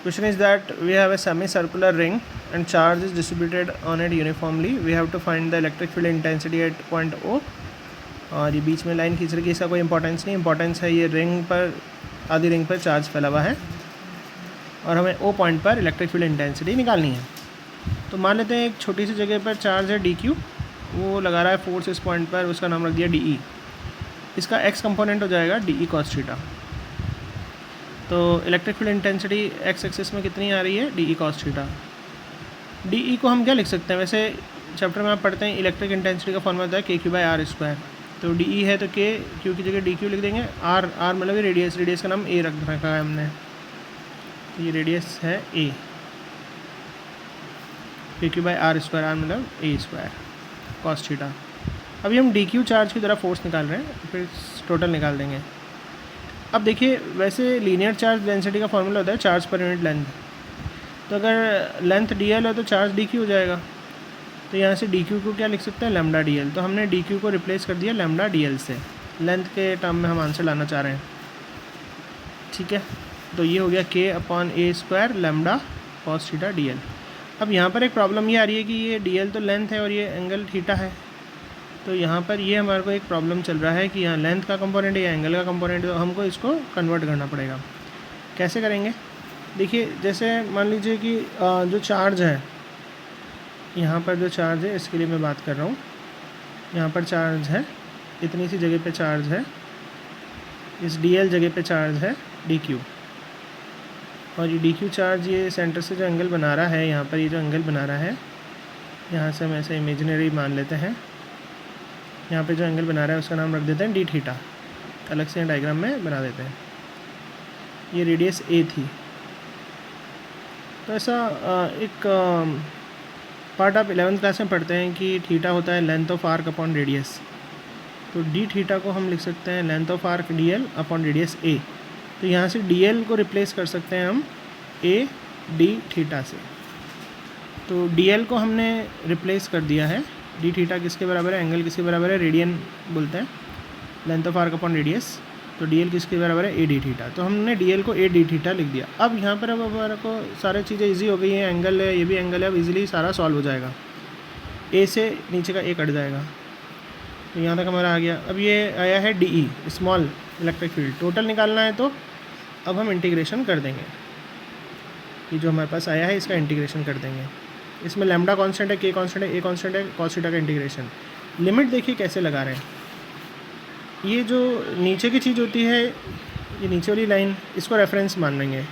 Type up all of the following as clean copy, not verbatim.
Question is that we have a semicircular ring and charge is distributed on it uniformly. We have to find the electric field intensity at point O. और ये बीच में line खींच रही है, इसका कोई importance नहीं, importance है ये रिंग पर, आधी रिंग पर चार्ज फैला हुआ है और हमें ओ पॉइंट पर इलेक्ट्रिक फील्ड इंटेंसिटी निकालनी है। तो मान लेते हैं एक छोटी सी जगह पर चार्ज है डी क्यू, वो लगा रहा है फोर्स इस पॉइंट पर, उसका नाम रख दिया डी ई। इसका एक्स कंपोनेंट हो जाएगा डी ई कॉस थीटा। तो electric field intensity x axis में कितनी आ रही है, D E cos theta. D E को हम क्या लिख सकते हैं, वैसे चैप्टर में आप पढ़ते हैं इलेक्ट्रिक इंटेंसिटी का फॉर्मूला होता है के क्यू बाई आर स्क्वायर। तो डी ई है तो के क्यू की जगह डी क्यू लिख देंगे, आर आर मतलब ये रेडियस, रेडियस का नाम ए रख रखा है हमने, तो ये रेडियस है a, k q by r square, r मतलब ए स्क्वायर कॉस थीटा। अभी हम डी क्यू चार्ज की तरह फोर्स निकाल रहे हैं, फिर टोटल निकाल देंगे। अब देखिए वैसे लीनियर चार्ज डेंसिटी का फॉर्मूला होता है चार्ज पर यूनिट लेंथ। तो अगर लेंथ डी एल है तो चार्ज डी क्यू हो जाएगा। तो यहाँ से डी क्यू को क्या लिख सकते हैं, लैम्डा डी एल। तो हमने डी क्यू को रिप्लेस कर दिया लैम्डा डी एल से, लेंथ के टर्म में हम आंसर लाना चाह रहे हैं। ठीक है, तो ये हो गया के upon A square lambda cos theta D L. अब यहाँ पर एक प्रॉब्लम ये आ रही है कि ये डी एल तो लेंथ है और ये एंगल थीटा है। तो यहाँ पर ये हमारे को एक प्रॉब्लम चल रहा है कि यहाँ लेंथ का कंपोनेंट है या एंगल का कंपोनेंट है, तो हमको इसको कन्वर्ट करना पड़ेगा। कैसे करेंगे, देखिए जैसे मान लीजिए कि जो चार्ज है, यहाँ पर जो चार्ज है इसके लिए मैं बात कर रहा हूँ, यहाँ पर चार्ज है, इतनी सी जगह पे चार्ज है, इस डी एल जगह पे चार्ज है डी क्यू, और ये डी क्यू चार्ज ये सेंटर से जो एंगल बना रहा है, यहाँ पर ये जो एंगल बना रहा है, यहाँ से हम ऐसे इमेजिनरी मान लेते हैं, यहाँ पे जो एंगल बना रहा है उसका नाम रख देते हैं डी थीटा, अलग से डायग्राम में बना देते हैं। ये रेडियस ए थी। तो ऐसा एक पार्ट आप 11th क्लास में पढ़ते हैं कि थीटा होता है length of arc upon radius. तो डी थीटा को हम लिख सकते हैं length of arc D L upon radius A. तो यहाँ से डी एल को रिप्लेस कर सकते हैं हम ए डी थीटा से। तो डी एल को हमने रिप्लेस कर दिया है, डी थीटा किसके बराबर है, एंगल किसके बराबर है, रेडियन बोलते हैं, length of arc upon radius. तो डी एल किसके बराबर है, ए डी थीटा। तो हमने डी एल को ए डी थीटा लिख दिया। अब यहाँ पर अब हमारे को सारी चीज़ें इजी हो गई हैं, एंगल है, ये भी एंगल है, अब इजीली सारा सॉल्व हो जाएगा। ए से नीचे का ए कट जाएगा, तो यहाँ तक हमारा आ गया। अब ये आया है D E small electric field, total निकालना है। तो अब हम इंटीग्रेशन कर देंगे, ये जो हमारे पास आया है इसका इंटीग्रेशन कर देंगे। इसमें लैम्डा कांस्टेंट है, के कांस्टेंट है, ए कांस्टेंट है, कॉस थीटा का इंटीग्रेशन। लिमिट देखिए कैसे लगा रहे हैं, ये जो नीचे की चीज़ होती है, ये नीचे वाली लाइन, इसको रेफरेंस मान लेंगे,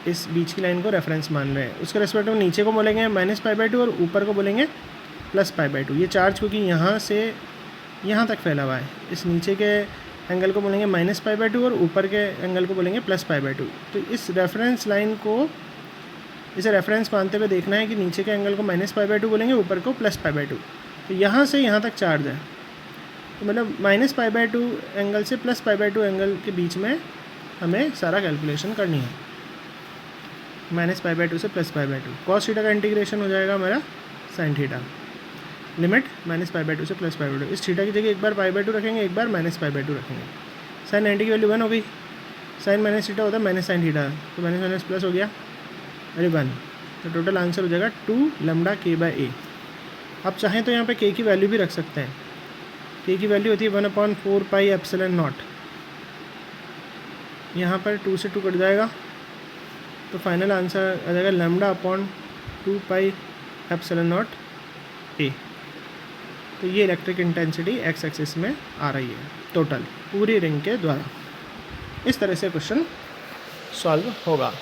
इस बीच की लाइन को रेफरेंस मान रहे हैं। उसके रेस्पेक्ट में नीचे को बोलेंगे -π/2 और ऊपर को बोलेंगे +π/2। ये चार्ज क्योंकि यहाँ से यहाँ तक फैला हुआ है, इस नीचे के एंगल को बोलेंगे -π/2 और ऊपर के एंगल को बोलेंगे +π/2। तो इस रेफरेंस लाइन को, इसे रेफरेंस मानते हुए देखना है कि नीचे के एंगल को -π/2 बोलेंगे, ऊपर को +π/2। तो यहाँ से यहाँ तक चार्ज है, तो मतलब -π/2 एंगल से +π/2 एंगल के बीच में हमें सारा कैलकुलेशन करनी है। -π/2 से +π/2, कॉस थीटा का इंटीग्रेशन हो जाएगा हमारा साइन थीटा। लिमिट -π/2 से +π/2। इस थीटा की जगह एक बार π/2 रखेंगे, एक बार -π/2 रखेंगे। साइन 90 की वैल्यू 1 हो गई, साइन माइनस थीटा होता है माइनस साइन थीटा, तो माइनस माइनस प्लस हो गया, अरे 1। तो टोटल आंसर हो जाएगा 2 लैम्डा k/a। आप चाहें तो यहाँ पे k की वैल्यू भी रख सकते हैं। k की वैल्यू होती है 1/4πε0। यहाँ पर 2 से 2 कट जाएगा, तो फाइनल आंसर आ जाएगा λ/2πε0 a। तो ये इलेक्ट्रिक इंटेंसिटी एक्स एक्सिस में आ रही है टोटल पूरी रिंग के द्वारा। इस तरह से क्वेश्चन सॉल्व होगा।